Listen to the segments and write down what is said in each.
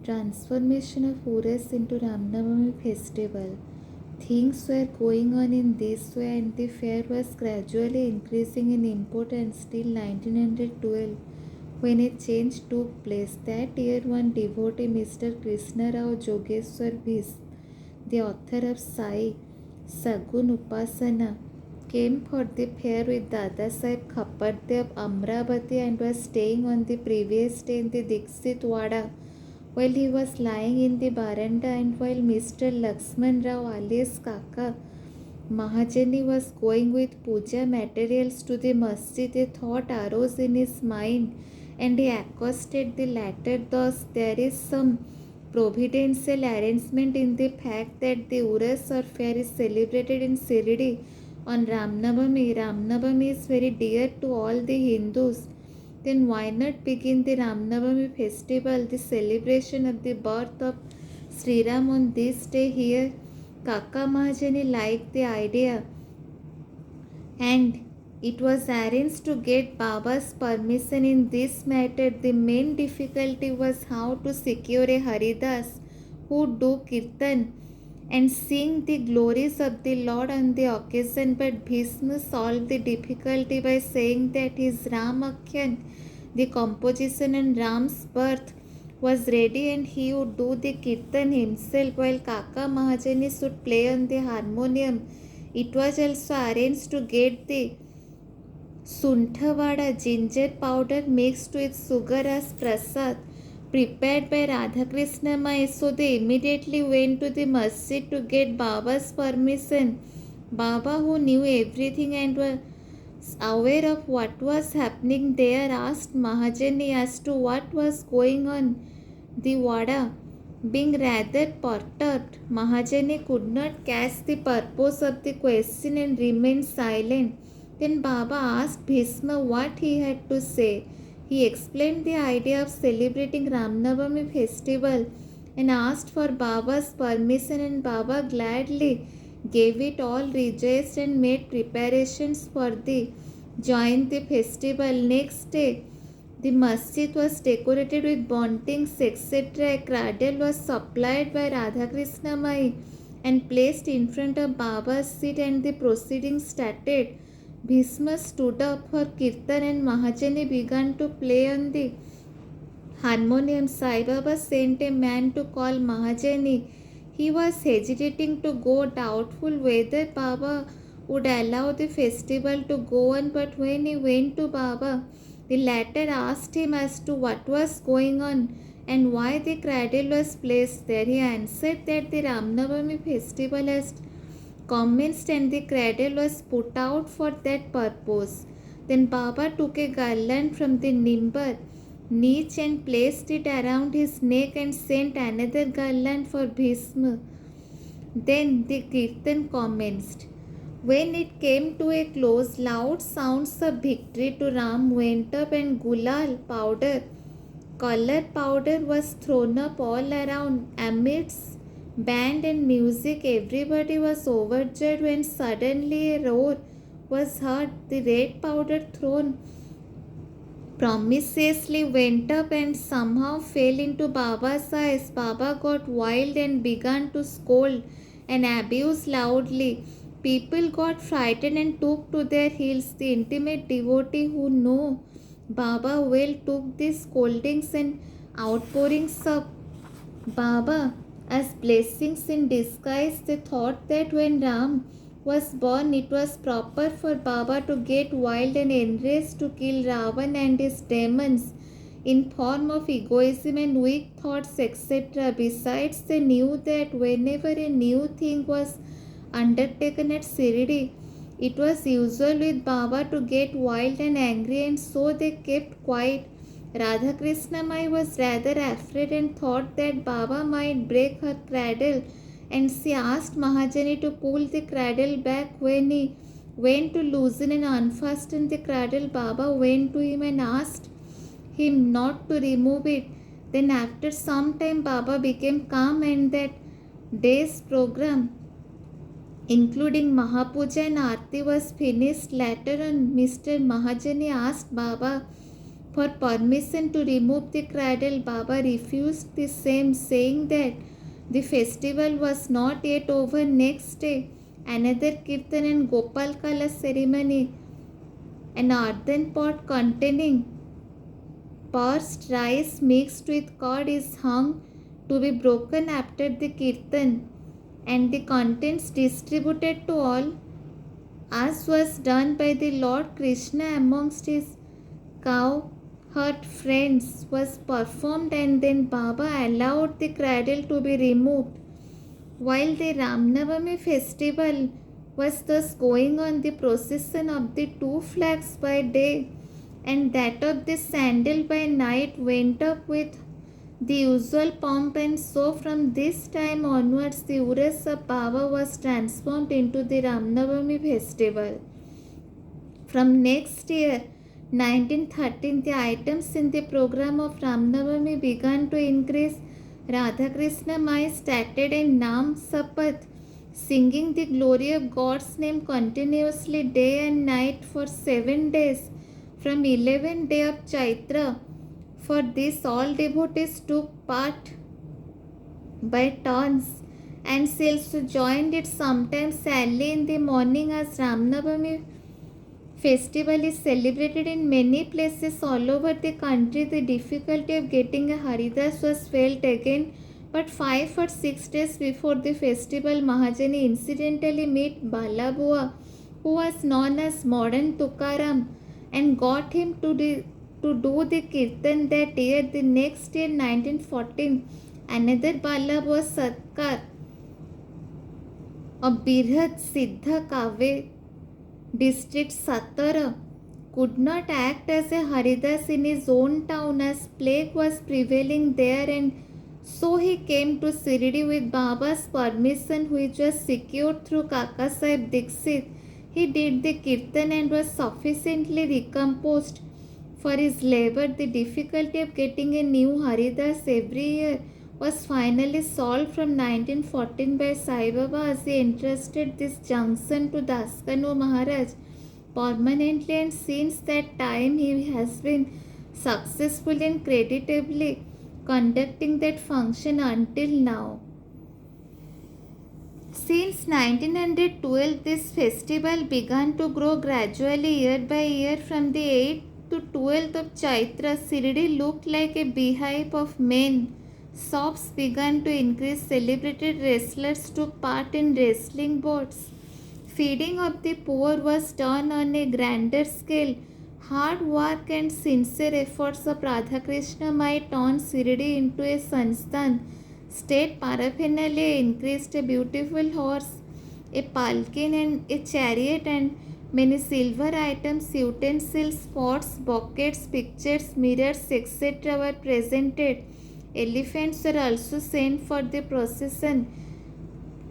Transformation of urus into Ram Navami festival. Things were going on in this way, and the fair was gradually increasing in importance till 1912, when a change took place. That year, one devotee, Mr. Krishna Rao Jogeshwar Bhis, the author of Sai Sagun Upasana, came for the fair with Dada Sahib Khapadde of Amravati and was staying on the previous day in the Dixit Wada. While he was lying in the baranda and while Mr. Laxman Rao alias Kaka Mahajani was going with puja materials to the masjid, a thought arose in his mind and he accosted the latter thus: "There is some providential arrangement in the fact that the Urus or fair is celebrated in Sirdi on Ram Navami. Ram Navami is very dear to all the Hindus. Then why not begin the Ram Navami festival, the celebration of the birth of Sri Ram on this day here?" Kaka Mahajani liked the idea and it was arranged to get Baba's permission in this matter. The main difficulty was how to secure a Haridas who would do kirtan and sing the glories of the Lord on the occasion, but Bhishma solved the difficulty by saying that his Ramakhyan, the composition on Ram's birth, was ready and he would do the kirtan himself while Kaka Mahajani should play on the harmonium. It was also arranged to get the Sunthavada ginger powder mixed with sugar as prasad prepared by Radhakrishna Mai. So they immediately went to the masjid to get Baba's permission. Baba, who knew everything and was aware of what was happening there, asked Mahajani as to what was going on. The Wada, being rather perturbed, Mahajani could not catch the purpose of the question and remained silent. Then Baba asked Bhishma what he had to say. He explained the idea of celebrating Ram Navami festival and asked for Baba's permission, and Baba gladly gave it. All rejoiced and made preparations for the join the festival. Next day, the masjid was decorated with buntings, etc. A cradle was supplied by Radhakrishna Mai and placed in front of Baba's seat, and the proceedings started. Bhishma stood up for kirtan and Mahajani began to play on the harmonium. Sai Baba sent a man to call Mahajani. He was hesitating to go, doubtful whether Baba would allow the festival to go on, but when he went to Baba, the latter asked him as to what was going on and why the cradle was placed there. He answered that the Ram Navami festival has commenced and the cradle was put out for that purpose. Then Baba took a garland from the nimbar niche and placed it around his neck and sent another garland for Bhishma. Then the kirtan commenced. When it came to a close, loud sounds of victory to Ram went up and gulal powder, color powder, was thrown up all around. Amidst band and music, everybody was overjoyed when suddenly a roar was heard. The red powder thrown promiscuously went up and somehow fell into Baba's eyes. Baba got wild and began to scold and abuse loudly. People got frightened and took to their heels. The intimate devotee who knew Baba well took these scoldings and outpourings of Baba as blessings in disguise. They thought that when Ram was born, it was proper for Baba to get wild and enraged to kill Ravan and his demons in form of egoism and weak thoughts, etc. Besides, they knew that whenever a new thing was undertaken at Sirdi, it was usual with Baba to get wild and angry, and so they kept quiet. Radhakrishna Mai was rather afraid and thought that Baba might break her cradle, and she asked Mahajani to pull the cradle back. When he went to loosen and unfasten the cradle, Baba went to him and asked him not to remove it. Then after some time, Baba became calm and that day's program, including Mahapuja and Aarti, was finished. Later on, Mr. Mahajani asked Baba for permission to remove the cradle. Baba refused the same, saying that the festival was not yet over. Next day, another kirtan and Gopal Kala ceremony. An earthen pot containing parched rice mixed with curd is hung to be broken after the kirtan and the contents distributed to all, as was done by the Lord Krishna amongst his cowherd friends, was performed, and then Baba allowed the cradle to be removed. While the Ram Navami festival was thus going on, the procession of the two flags by day and that of the sandal by night went up with the usual pomp, and so from this time onwards the urus of Baba was transformed into the Ram Navami festival. From next year, 1913, the items in the program of Ram Navami began to increase. Radhakrishna Mai started a Nam Sapath, singing the glory of God's name continuously day and night for 7 days from 11th day of Chaitra. For this, all devotees took part by turns, and she also joined it sometimes early in the morning. As Ram Navami festival is celebrated in many places all over the country, the difficulty of getting a Haridas was felt again. But 5 or 6 days before the festival, Mahajani incidentally met Balabua, who was known as modern Tukaram, and got him to do the kirtan that year. The next year, 1914, another Balabua Satkar of Birhat Siddha Kave district Satara could not act as a Haridas in his own town as plague was prevailing there, and so he came to Shirdi with Baba's permission, which was secured through Kaka Sahib Dixit. He did the kirtan and was sufficiently recomposed for his labor. The difficulty of getting a new Haridas every year was finally solved from 1914 by Sai Baba, as he entrusted this junction to Daskanu Maharaj permanently, and since that time he has been successful and creditably conducting that function until now. Since 1912, this festival began to grow gradually year by year. From the 8th to 12th of Chaitra, Shirdi looked like a beehive of men. Shops began to increase. Celebrated wrestlers took part in wrestling bouts. Feeding of the poor was done on a grander scale. Hard work and sincere efforts of Radhakrishna might turn Shirdi into a sansthan. State paraphernalia increased. A beautiful horse, a palkin and a chariot, and many silver items, utensils, pots, buckets, pictures, mirrors, etc. were presented. Elephants were also sent for the procession.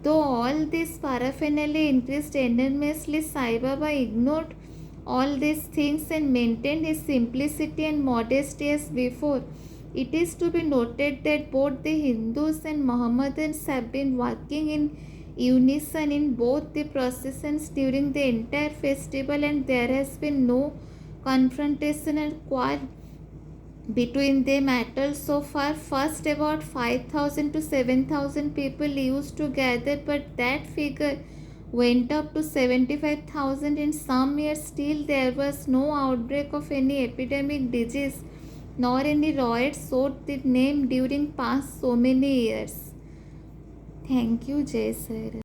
Though all this paraphernalia increased enormously, Sai Baba ignored all these things and maintained his simplicity and modesty as before. It is to be noted that both the Hindus and Mohammedans have been working in unison in both the processions during the entire festival, and there has been no confrontation or quarrel between them at all so far. First, about 5,000 to 7,000 people used to gather, but that figure went up to 75,000 in some years. Still, there was no outbreak of any epidemic disease nor any riots sought the name during past so many years. Thank you, Jai Sir.